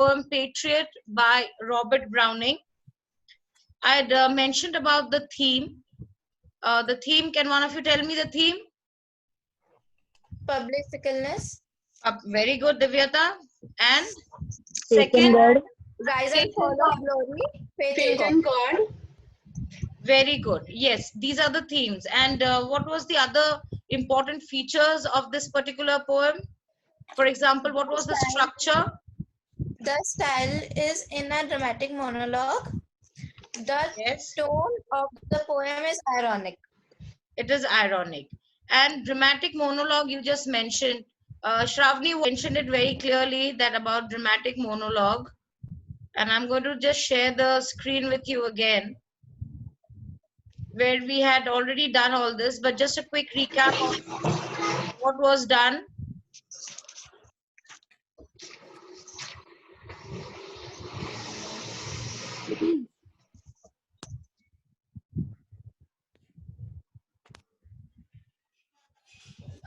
poem Patriot by Robert Browning. I had mentioned about the theme. The theme, can one of you tell me the theme? Public fickleness. Very good, Divyata. And Faith in second, God. Rise and fall of glory. Faith in God. very good. Yes, these are the themes. And what was the other important features of this particular poem? For example, what was the structure? The style is in a dramatic monologue. The Yes, tone of the poem is ironic. it is ironic. And dramatic monologue you just mentioned. Shravani mentioned it very clearly that about dramatic monologue. And I'm going to just share the screen with you again, where we had already done all this, but just a quick recap of what was done.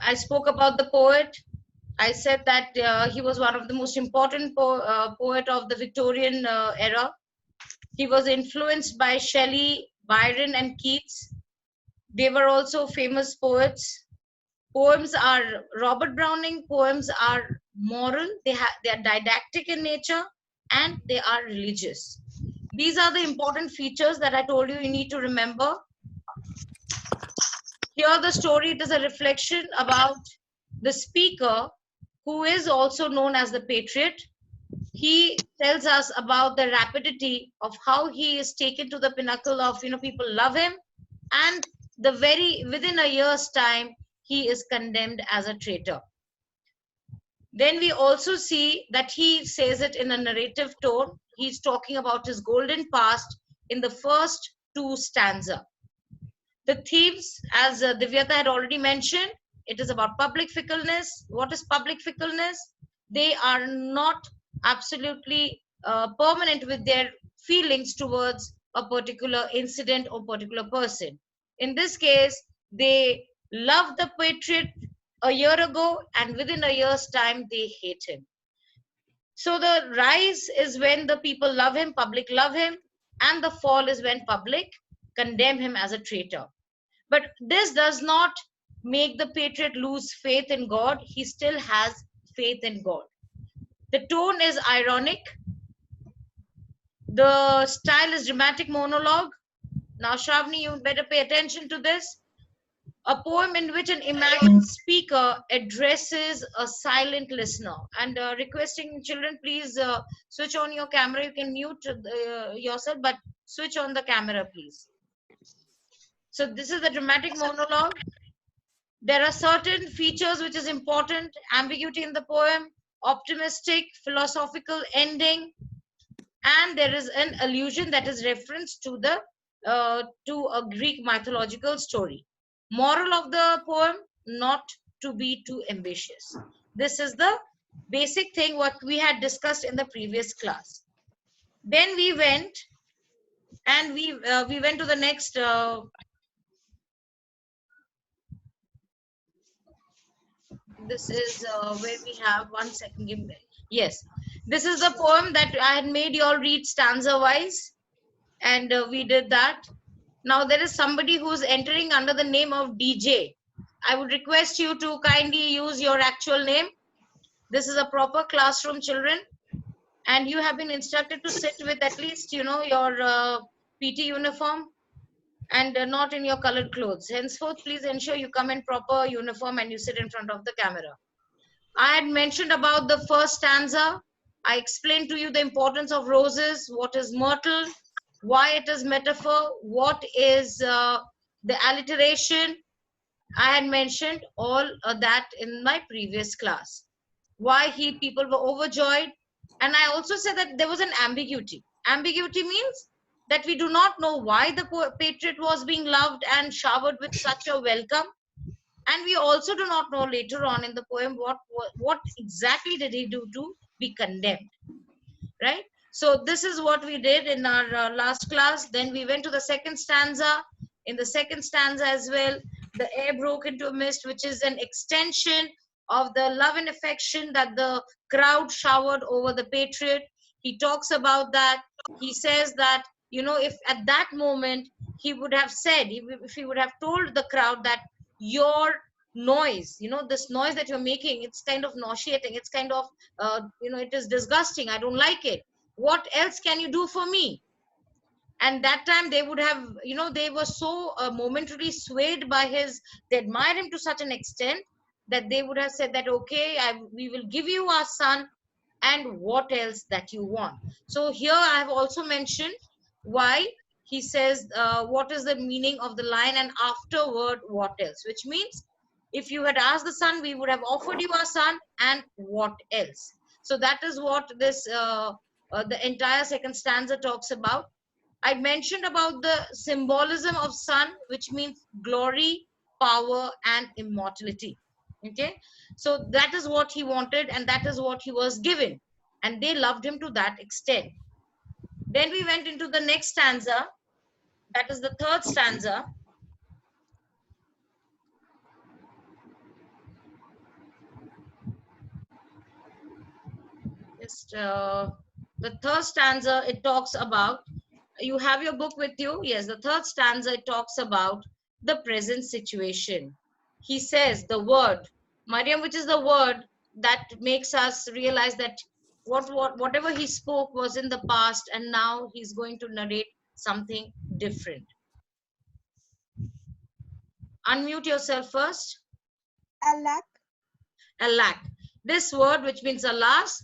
I spoke about the poet. I said that he was one of the most important poet of the Victorian era. He was influenced by Shelley, Byron, and Keats. They were also famous poets. Poems are Robert Browning. Poems are moral. They are didactic in nature, and they are religious. These are the important features that I told you need to remember. Here, the story, it is a reflection about the speaker, who is also known as the patriot. He tells us about the rapidity of how he is taken to the pinnacle of, people love him, and within a year's time, he is condemned as a traitor. Then we also see that he says it in a narrative tone. He's talking about his golden past in the first two stanza. The themes, as Divyata had already mentioned, it is about public fickleness. What is public fickleness? They are not absolutely permanent with their feelings towards a particular incident or particular person. In this case, they love the patriot a year ago, and within a year's time, they hate him. So the rise is when the people love him, public love him, and the fall is when public condemn him as a traitor. But this does not make the patriot lose faith in God. He still has faith in God. The tone is ironic. The style is dramatic monologue. Now, Shravani, you better pay attention to this. A poem in which an imagined speaker addresses a silent listener. And requesting children, please switch on your camera. You can mute yourself, but switch on the camera, please. So this is the dramatic monologue. There are certain features which is important: ambiguity in the poem, optimistic, philosophical ending, and there is an allusion that is reference to to a Greek mythological story. Moral of the poem: not to be too ambitious. This is the basic thing what we had discussed in the previous class. Then we went and we went to the next. This is where we have 1 second. Give me. Yes, this is the poem that I had made you all read stanza wise, and we did that. Now there is somebody who's entering under the name of DJ. I would request you to kindly use your actual name. This is a proper classroom, children, and you have been instructed to sit with at least your PT uniform and not in your colored clothes. Henceforth, please ensure you come in proper uniform and you sit in front of the camera. I had mentioned about the first stanza. I explained to you the importance of roses, what is myrtle, why it is metaphor, what is the alliteration. I had mentioned all that in my previous class. Why people were overjoyed. And I also said that there was an ambiguity. Ambiguity means that we do not know why the patriot was being loved and showered with such a welcome. And we also do not know later on in the poem what exactly did he do to be condemned, right? So this is what we did in our last class. Then we went to the second stanza. In the second stanza as well, the air broke into a mist, which is an extension of the love and affection that the crowd showered over the patriot. He talks about that. He says that, you know, if at that moment he would have said, if he would have told the crowd that your noise, you know, this noise that you're making, it's kind of nauseating, it's kind of, you know, it is disgusting, I don't like it. What else can you do for me? And that time they would have, you know, they were so momentarily swayed by his, they admired him to such an extent that they would have said that, okay, we will give you our son, and what else that you want. So here I have also mentioned why he says, what is the meaning of the line, and afterward what else, which means if you had asked the son, we would have offered you our son, and what else. So that is what this the entire second stanza talks about. I mentioned about the symbolism of sun, which means glory, power, and immortality. Okay, so that is what he wanted, and that is what he was given, and they loved him to that extent. Then we went into the next stanza, that is the third stanza. Just the third stanza, it talks about, you have your book with you? Yes, the third stanza, it talks about the present situation. He says the word, Mariam, which is the word that makes us realize that whatever he spoke was in the past, and now he's going to narrate something different. Unmute yourself first. Alack. Alack. This word, which means alas,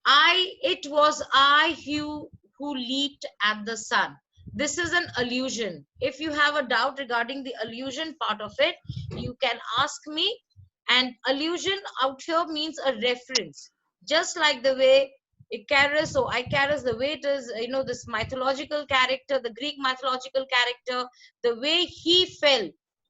it was I who leaped at the sun. This is an allusion. If you have a doubt regarding the allusion part of it, you can ask me. And allusion out here means a reference. Just like the way Icarus or Icarus, the way it is, you know, this mythological character, the Greek mythological character, the way he fell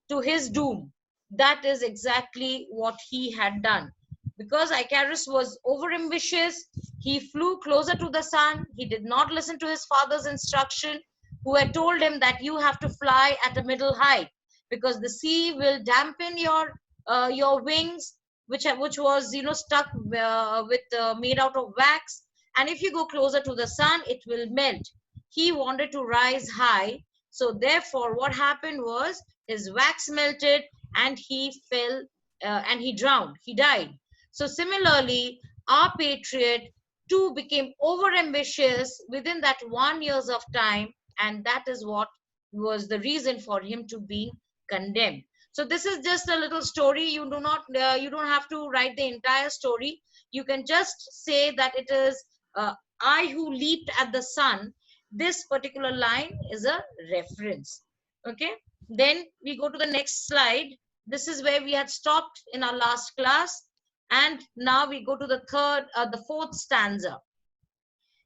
to his doom, that is exactly what he had done. Because Icarus was overambitious, he flew closer to the sun. He did not listen to his father's instruction, who had told him that you have to fly at a middle height, because the sea will dampen your wings, which was, you know, stuck with made out of wax, and if you go closer to the sun, it will melt. He wanted to rise high, so therefore, what happened was his wax melted, and he fell, and he drowned. He died. So similarly, our patriot too became overambitious within that 1 years of time, and that is what was the reason for him to be condemned. So this is just a little story. You do not, you don't have to write the entire story. You can just say that it is I who leaped at the sun. This particular line is a reference. Okay. Then we go to the next slide. This is where we had stopped in our last class. And now we go to the fourth stanza.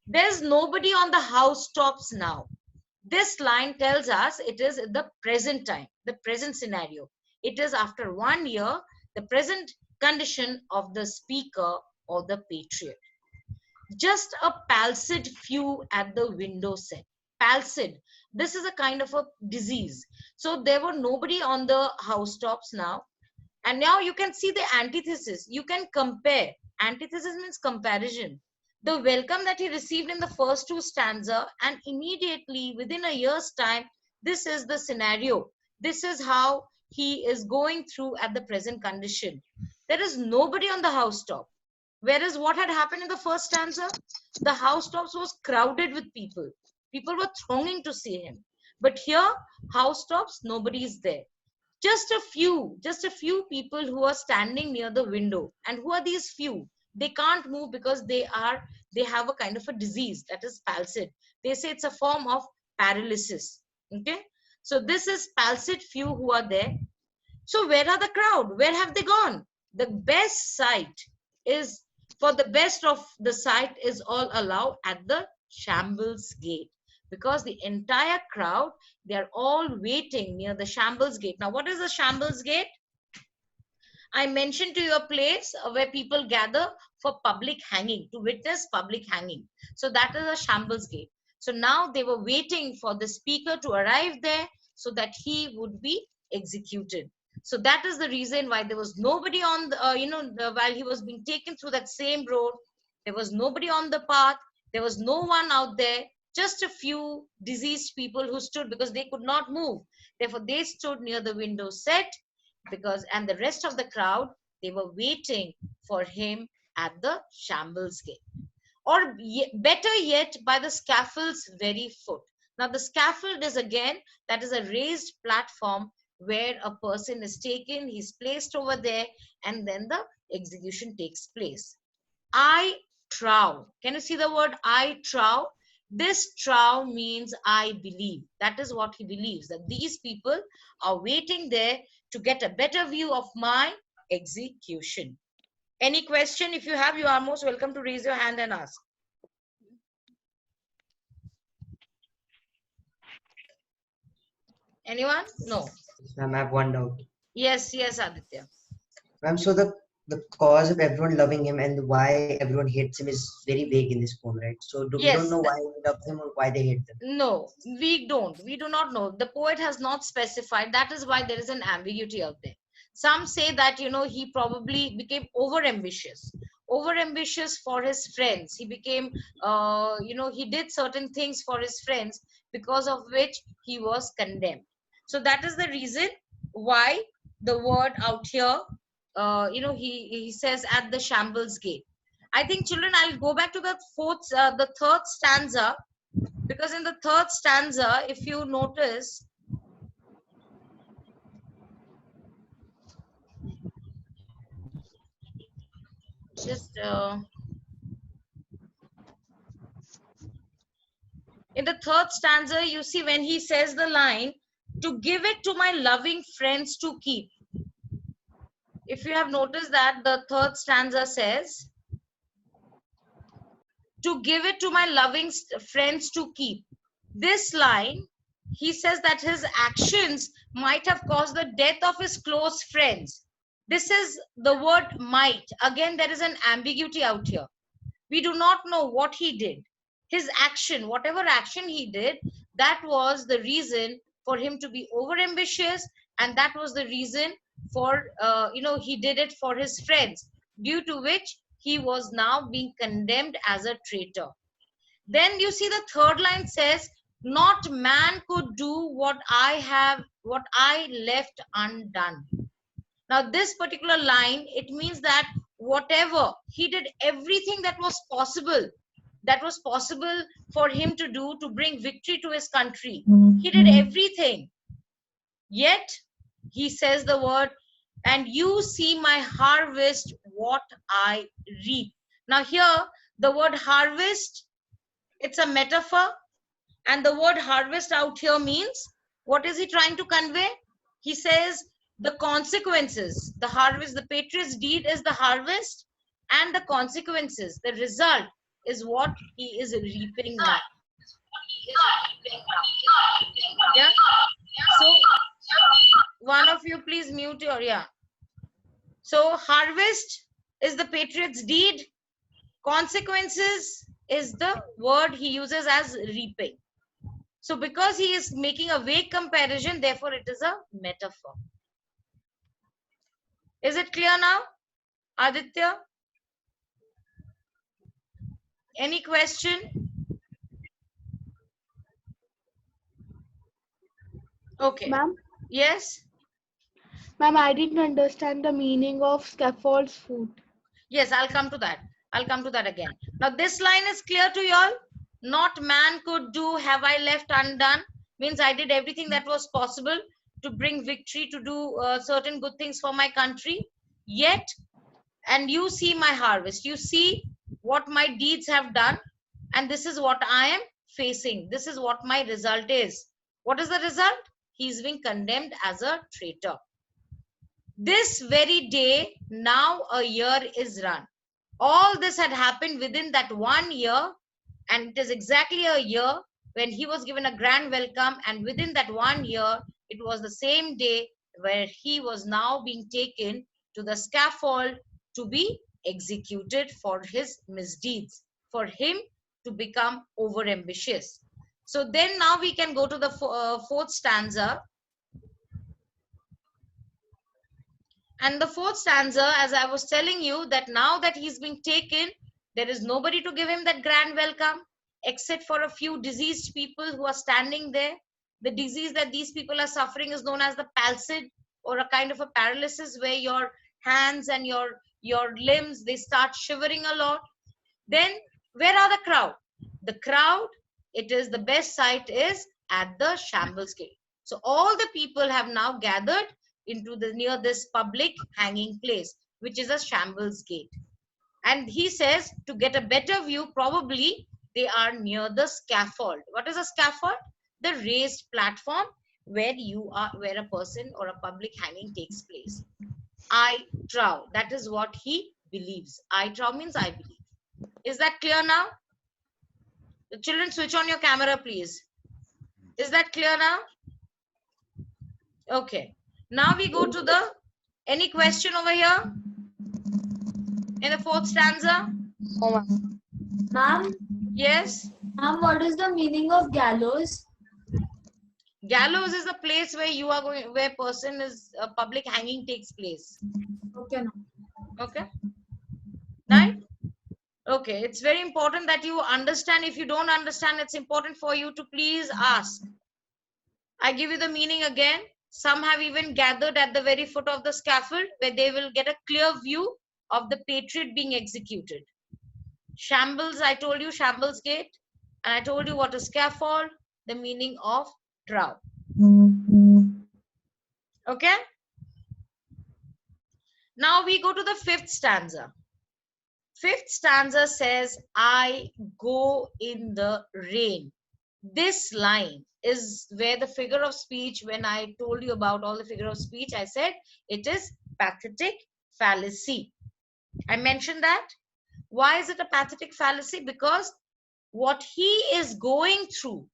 There's nobody on the housetops now. This line tells us it is the present time, the present scenario. It is after 1 year, the present condition of the speaker or the patriot. Just a palsied few at the window set. Palsied. This is a kind of a disease. So there were nobody on the housetops now. And now you can see the antithesis. You can compare. Antithesis means comparison. The welcome that he received in the first two stanza, and immediately within a year's time, this is the scenario. This is how he is going through at the present condition. There is nobody on the housetop. Whereas what had happened in the first stanza, the housetops was crowded with people. People were thronging to see him. But here, housetops, nobody is there. Just a few people who are standing near the window. And who are these few? They can't move because they have a kind of a disease, that is palsied. They say it's a form of paralysis. Okay, so this is palsied few who are there. So where are the crowd? Where have they gone? The best sight is, for the best of the sight is all allowed at the Shambles Gate, because the entire crowd, they are all waiting near the Shambles Gate. Now, what is the Shambles Gate? I mentioned to you a place where people gather for public hanging, to witness public hanging. So that is a Shambles Gate. So now they were waiting for the speaker to arrive there so that he would be executed. So that is the reason why there was nobody on the, while he was being taken through that same road, there was nobody on the path. There was no one out there, just a few diseased people who stood because they could not move. Therefore, they stood near the window set and the rest of the crowd, they were waiting for him at the shambles gate. Or better yet, by the scaffold's very foot. Now, the scaffold is again, that is a raised platform where a person is taken, he's placed over there, and then the execution takes place. I trow. Can you see the word I trow? This trow means I believe. That is what he believes, that these people are waiting there to get a better view of my execution. Any question? If you have, you are most welcome to raise your hand and ask. Anyone? No. Ma'am, I have one doubt. Yes, Aditya. Ma'am, so the cause of everyone loving him and why everyone hates him is very vague in this poem, right? So we Yes. don't know why we love him or why they hate him. No, we don't. We do not know. The poet has not specified. That is why there is an ambiguity out there. Some say that, he probably became overambitious for his friends. He became, he did certain things for his friends because of which he was condemned. So that is the reason why the word out here, he says at the shambles gate. I think, children, I'll go back to the third stanza, because in the third stanza, if you notice, just in the third stanza, you see when he says the line, to give it to my loving friends to keep. If you have noticed that the third stanza says, to give it to my loving friends to keep. This line, he says that his actions might have caused the death of his close friends. This is the word might. Again, there is an ambiguity out here. We do not know what he did. His action, whatever action he did, that was the reason for him to be overambitious, and that was the reason for, he did it for his friends, due to which he was now being condemned as a traitor. Then you see the third line says, not man could do what I left undone. Now this particular line, it means that whatever, he did everything that was possible for him to do to bring victory to his country. He did everything. Yet, he says the word, and you see my harvest, what I reap. Now here, the word harvest, it's a metaphor. And the word harvest out here means, what is he trying to convey? He says the consequences, the harvest, the patriot's deed is the harvest, and the consequences, the result is what he is reaping now. Yeah. So one of you please mute your, yeah. So harvest is the patriot's deed. Consequences is the word he uses as reaping. So because he is making a vague comparison, therefore it is a metaphor. Is it clear now, Aditya? Any question? Okay. Ma'am? Yes? Ma'am, I didn't understand the meaning of scaffold's foot. Yes, I'll come to that. I'll come to that again. Now this line is clear to you all. Not man could do, have I left undone. Means I did everything that was possible to bring victory, to do certain good things for my country. Yet, and you see my harvest. You see what my deeds have done. And this is what I am facing. This is what my result is. What is the result? He's being condemned as a traitor. This very day, now a year is run. All this had happened within that 1 year, and it is exactly a year when he was given a grand welcome, and within that 1 year, it was the same day where he was now being taken to the scaffold to be executed for his misdeeds, for him to become overambitious. So then now we can go to the fourth stanza. And the fourth stanza, as I was telling you, that now that he's been taken There is nobody to give him that grand welcome except for a few diseased people who are standing there. The disease that these people are suffering is known as the palsy, or a kind of a paralysis where your hands and your limbs, they start shivering a lot. Then where are the crowd? The crowd, it is the best sight is at the Shambles Gate. So all the people have now gathered into the near this public hanging place, which is a Shambles Gate. And he says to get a better view, probably they are near the scaffold. What is a scaffold? The raised platform where where a person or a public hanging takes place. I trow. That is what he believes. I trow means I believe. Is that clear now? The children, switch on your camera, please. Is that clear now? Okay. Now we go to the, any question over here? In the fourth stanza? Ma'am, Yes. what is the meaning of gallows? Gallows is a place where you are going, where person is, a public hanging takes place. Okay, ma'am. Okay. Right? Okay. It's very important that you understand. If you don't understand, it's important for you to please ask. I give you the meaning again. Some have even gathered at the very foot of the scaffold where they will get a clear view of the patriot being executed. Shambles, I told you, Shambles Gate. And I told you what is scaffold, the meaning of trow. Okay? Now we go to the fifth stanza. Fifth stanza says, I go in the rain. This line is where the figure of speech, when I told you about all the figure of speech, I said it is pathetic fallacy. I mentioned that. Why is it a pathetic fallacy? Because what he is going through,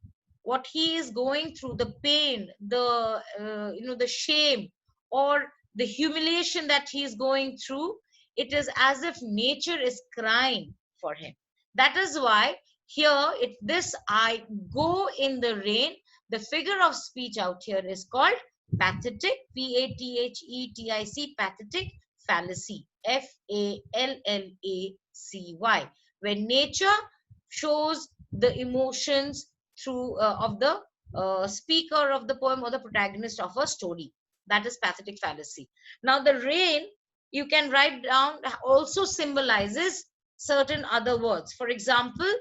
the pain, the the shame or the humiliation that he is going through, it is as if nature is crying for him. That is why here this I go in the rain, the figure of speech out here is called pathetic, P-A-T-H-E-T-I-C, pathetic fallacy, F-A-L-L-A-C-Y, where nature shows the emotions through of the speaker of the poem or the protagonist of a story. That is pathetic fallacy. Now the rain, you can write down, also symbolizes certain other words. For example,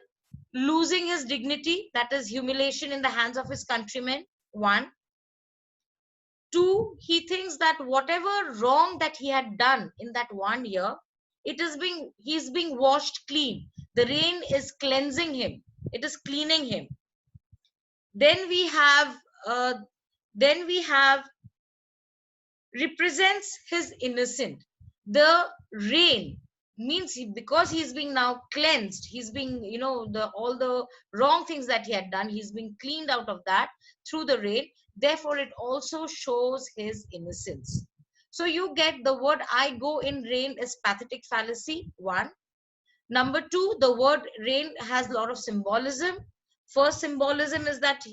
losing his dignity, that is humiliation in the hands of his countrymen, 1. 2, he thinks that whatever wrong that he had done in that 1 year, he's being washed clean. The rain is cleansing him. It is cleaning him. Then we have represents his innocent. The rain means because he's being now cleansed, he's being, all the wrong things that he had done, he's being cleaned out of that through the rain. Therefore, it also shows his innocence. So you get the word I go in rain is pathetic fallacy, 1. Number 2, the word rain has a lot of symbolism. First symbolism is that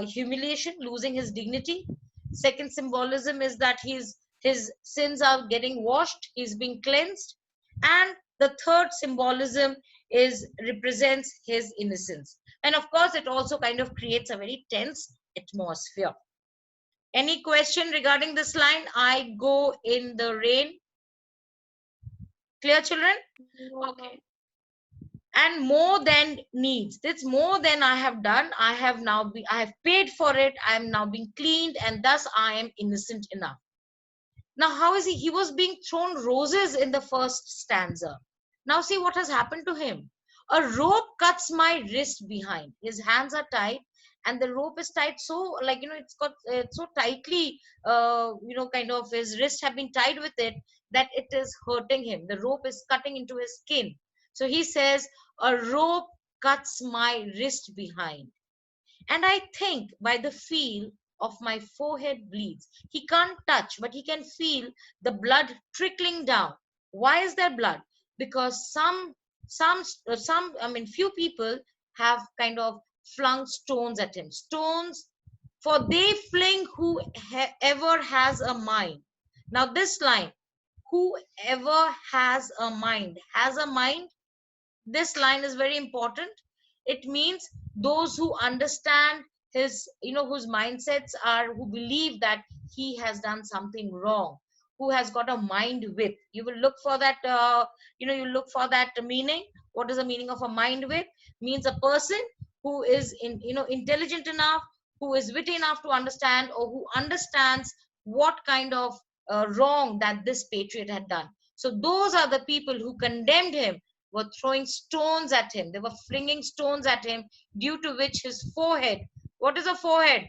humiliation, losing his dignity. Second symbolism is that his sins are getting washed, he's being cleansed. And the third symbolism represents his innocence. And of course, it also kind of creates a very tense atmosphere. Any question regarding this line, I go in the rain? Clear, children? Okay. And more than needs. It's more than I have done. I have paid for it. I am now being cleaned, and thus I am innocent enough. Now, how is he? He was being thrown roses in the first stanza. Now see what has happened to him. A rope cuts my wrist behind. His hands are tied, and the rope is tied so, it's so tightly, kind of his wrists have been tied with it that it is hurting him. The rope is cutting into his skin. So he says, a rope cuts my wrist behind. And I think by the feel of my forehead bleeds. He can't touch, but he can feel the blood trickling down. Why is there blood? Because few people have kind of flung stones at him. Stones, for they fling whoever has a mind. Now this line, whoever has a mind This line is very important. It means those who understand his, whose mindsets are, who believe that he has done something wrong, who has got a mind width. You will look for that, you look for that meaning. What is the meaning of a mind width? Means a person who is intelligent enough, who is witty enough to understand, or who understands what kind of wrong that this patriot had done. So those are the people who condemned him, were throwing stones at him. They were flinging stones at him, due to which his forehead. What is a forehead?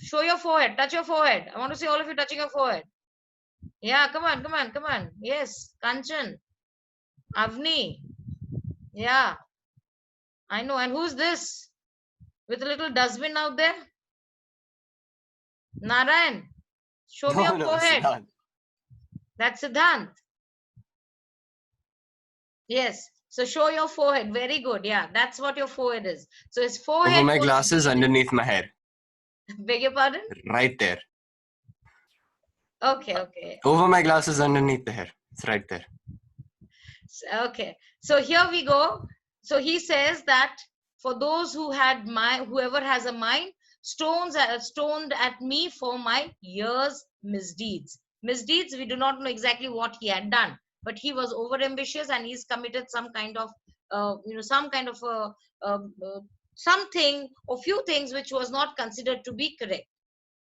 Show your forehead. Touch your forehead. I want to see all of you touching your forehead. Yeah, come on, come on, come on. Yes, Kanchan, Avni. Yeah, I know. And who's this with a little dustbin out there? Narayan, show me your forehead. Siddhant. That's Siddhant. Yes. So show your forehead. Very good. Yeah, that's what your forehead is. So his forehead. Over my was glasses, bleeding. underneath my hair. Beg your pardon? Right there. Okay, okay. Over my glasses, underneath the hair. It's right there. Okay. So here we go. So he says that for those who had whoever has a mind, stones are stoned at me for my years' misdeeds. Misdeeds, we do not know exactly what he had done, but he was overambitious and he's committed some kind of, something or few things which was not considered to be correct.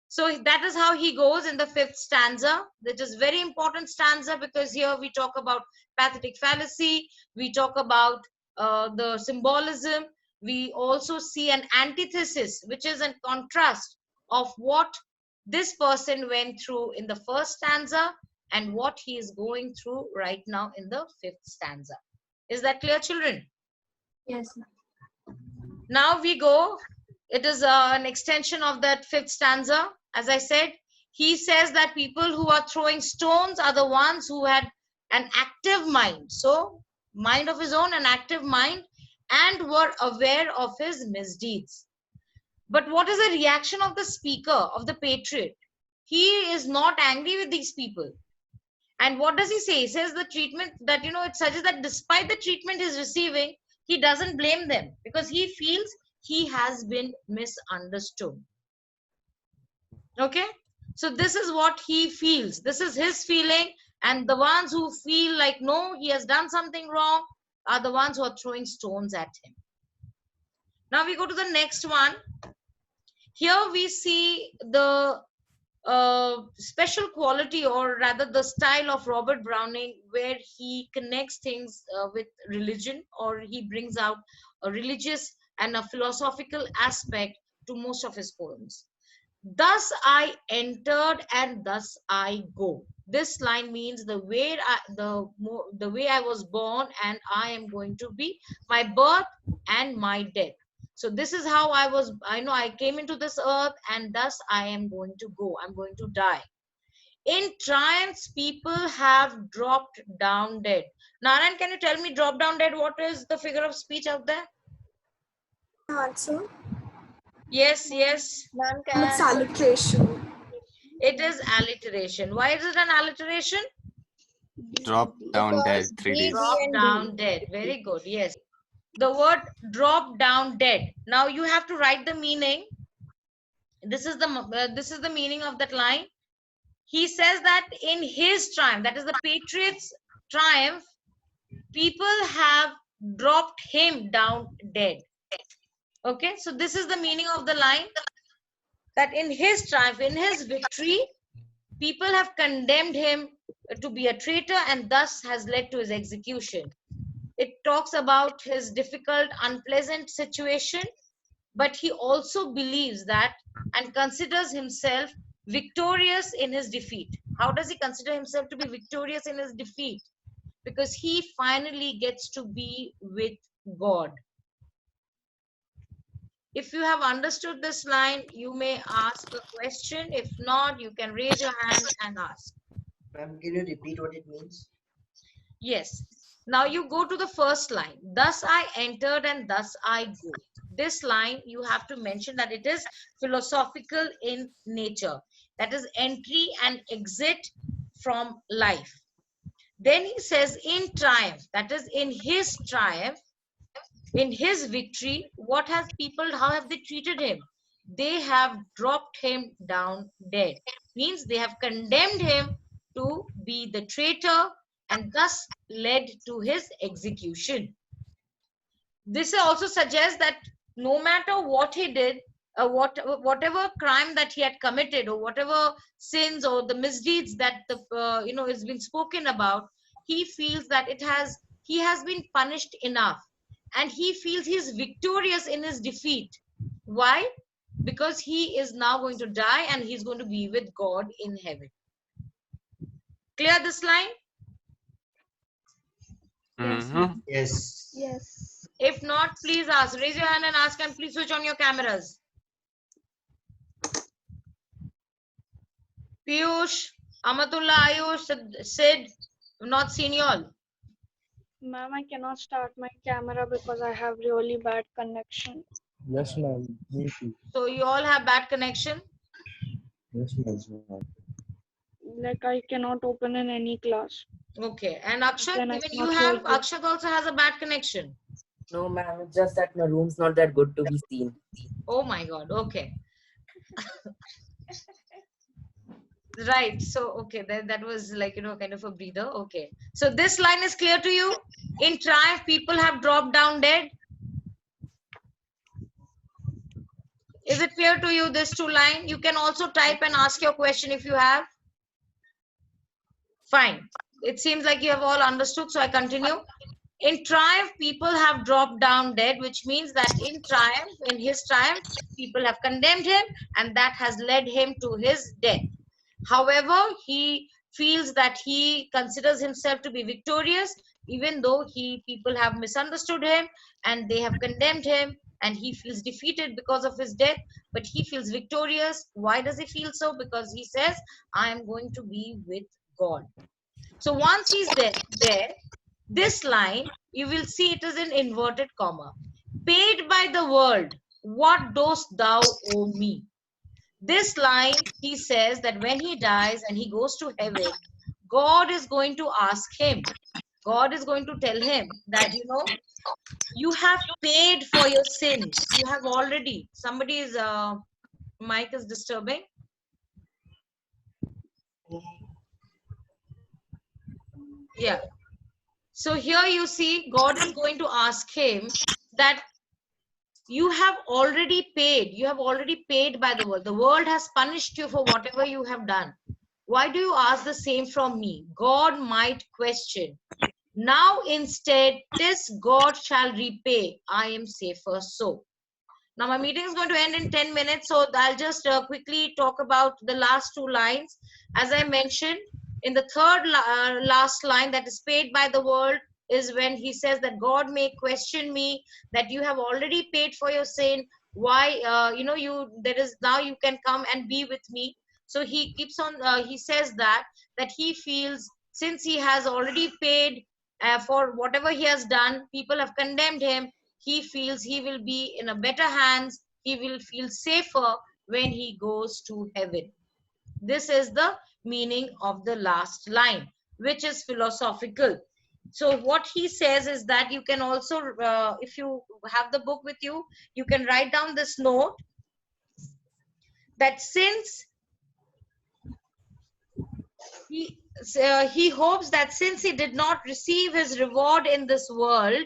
So that is how he goes in the 5th stanza. That is very important stanza, because here we talk about pathetic fallacy. We talk about the symbolism. We also see an antithesis, which is a contrast of what this person went through in the 1st stanza and what he is going through right now in the 5th stanza. Is that clear, children? Yes. Now we go. It is an extension of that 5th stanza. As I said, he says that people who are throwing stones are the ones who had an active mind. So, mind of his own, an active mind, and were aware of his misdeeds. But what is the reaction of the speaker, of the patriot? He is not angry with these people. And what does he say? He says the treatment that, it suggests that despite the treatment he's receiving, he doesn't blame them, because he feels he has been misunderstood. Okay, so this is what he feels. This is his feeling, and the ones who feel like no, he has done something wrong are the ones who are throwing stones at him. Now we go to the next one. Here we see the special quality, or rather the style of Robert Browning, where he connects things with religion, or he brings out a religious and a philosophical aspect to most of his poems. Thus I entered and thus I go. This line means the way I was born and I am going to be, my birth and my death. So this is how I came into this earth, and thus I am going to go. I'm going to die. In triumphs, people have dropped down dead. Narayan, can you tell me, drop down dead, what is the figure of speech out there? Answer. Yes, yes. None It's can. alliteration. It is alliteration. Why is it an alliteration? Drop down dead, Because 3 days. Drop down dead. Very good. Yes. The word drop down dead. Now you have to write the meaning. This is the meaning of that line. He says that in his triumph, that is the patriot's triumph, people have dropped him down dead. Okay, so this is the meaning of the line, that in his triumph, in his victory, people have condemned him to be a traitor, and thus has led to his execution. It talks about his difficult, unpleasant situation, but he also believes that and considers himself victorious in his defeat. How does he consider himself to be victorious in his defeat? Because he finally gets to be with God. If you have understood this line, you may ask a question. If not, you can raise your hand and ask. Ma'am, can you repeat what it means? Yes. Now you go to the first line. Thus I entered and thus I go. This line, you have to mention that it is philosophical in nature. That is entry and exit from life. Then he says, in triumph, that is in his triumph, in his victory, what has people, how have they treated him? They have dropped him down dead. Means they have condemned him to be the traitor and thus led to his execution. This also suggests that no matter what he did, whatever crime that he had committed, or whatever sins or the misdeeds that the is been spoken about, he feels that he has been punished enough, and he feels he's victorious in his defeat. Why? Because he is now going to die and he's going to be with God in heaven. Clear this line? Mm-hmm. Yes. Yes. If not, please ask. Raise your hand and ask, and please switch on your cameras. Piyush, Amatullah, Ayush, Sid, I've not seen you all. Ma'am, I cannot start my camera because I have really bad connection. Yes, ma'am. Me too. So you all have bad connection. Yes, ma'am. Like I cannot open in any class. Okay. And Akshat, Then I even cannot you hear have, you. Akshat also has a bad connection. No, ma'am. It's just that my room's not that good to be seen. Oh my God. Okay. Right. So, okay. That was like, kind of a breather. Okay. So this line is clear to you. In triumph, people have dropped down dead. Is it clear to you, this two line? You can also type and ask your question if you have. Fine. It seems like you have all understood, so I continue. In triumph, people have dropped down dead, which means that in triumph, in his triumph, people have condemned him, and that has led him to his death. However, he feels that he considers himself to be victorious, even though people have misunderstood him and they have condemned him, and he feels defeated because of his death, but he feels victorious. Why does he feel so? Because he says, I am going to be with God. So once he's there, this line, you will see it is in inverted comma. Paid by the world, what dost thou owe me? This line, he says that when he dies and he goes to heaven, God is going to ask him, God is going to tell him that, you have paid for your sins. You have already, somebody's mic is disturbing. Yeah. So here you see, God is going to ask him that you have already paid. You have already paid by the world. The world has punished you for whatever you have done. Why do you ask the same from me? God might question. Now instead, this God shall repay. I am safer so. Now my meeting is going to end in 10 minutes, so I'll just quickly talk about the last two lines. As I mentioned, in the third last line, that is paid by the world, is when he says that God may question me, that you have already paid for your sin. Why, now you can come and be with me. So he keeps on, he says that he feels, since he has already paid for whatever he has done, people have condemned him, he feels he will be in a better hands, he will feel safer when he goes to heaven. This is the meaning of the last line, which is philosophical. So what he says is that you can also, if you have the book with you, you can write down this note, that since he hopes that since he did not receive his reward in this world,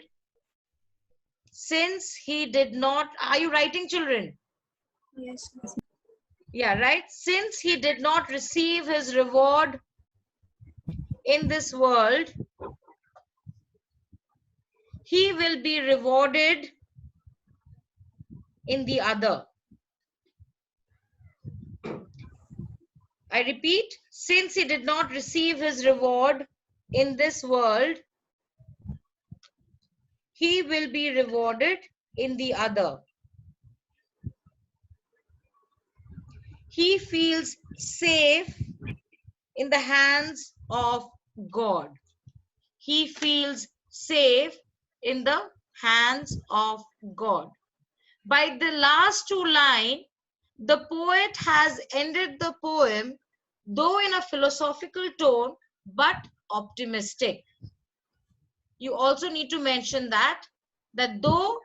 since he did not, are you writing, children? Yes. Yeah, right. Since he did not receive his reward in this world, he will be rewarded in the other. I repeat, since he did not receive his reward in this world, he will be rewarded in the other. He feels safe in the hands of God. He feels safe in the hands of God. By the last two lines, the poet has ended the poem, though in a philosophical tone, but optimistic. You also need to mention that though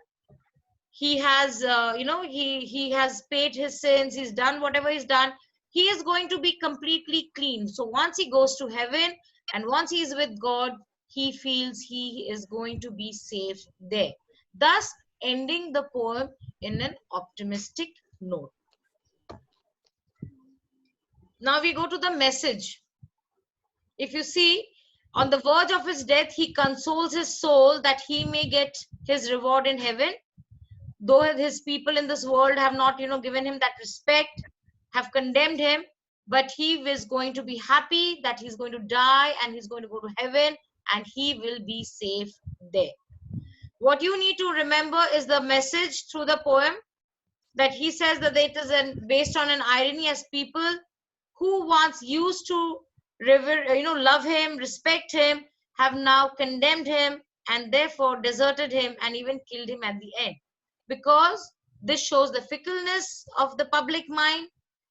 he has he has paid his sins, he's done whatever he's done, he is going to be completely clean. So once he goes to heaven and once he is with God, he feels he is going to be safe there, thus ending the poem in an optimistic note. Now we go to the message. If you see, on the verge of his death, he consoles his soul that he may get his reward in heaven. Though his people in this world have not, given him that respect, have condemned him, but he is going to be happy that he's going to die and he's going to go to heaven and he will be safe there. What you need to remember is the message through the poem, that he says that it is based on an irony, as people who once used to love him, respect him, have now condemned him and therefore deserted him and even killed him at the end. Because this shows the fickleness of the public mind,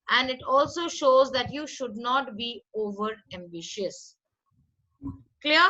and it also shows that you should not be over ambitious. Clear?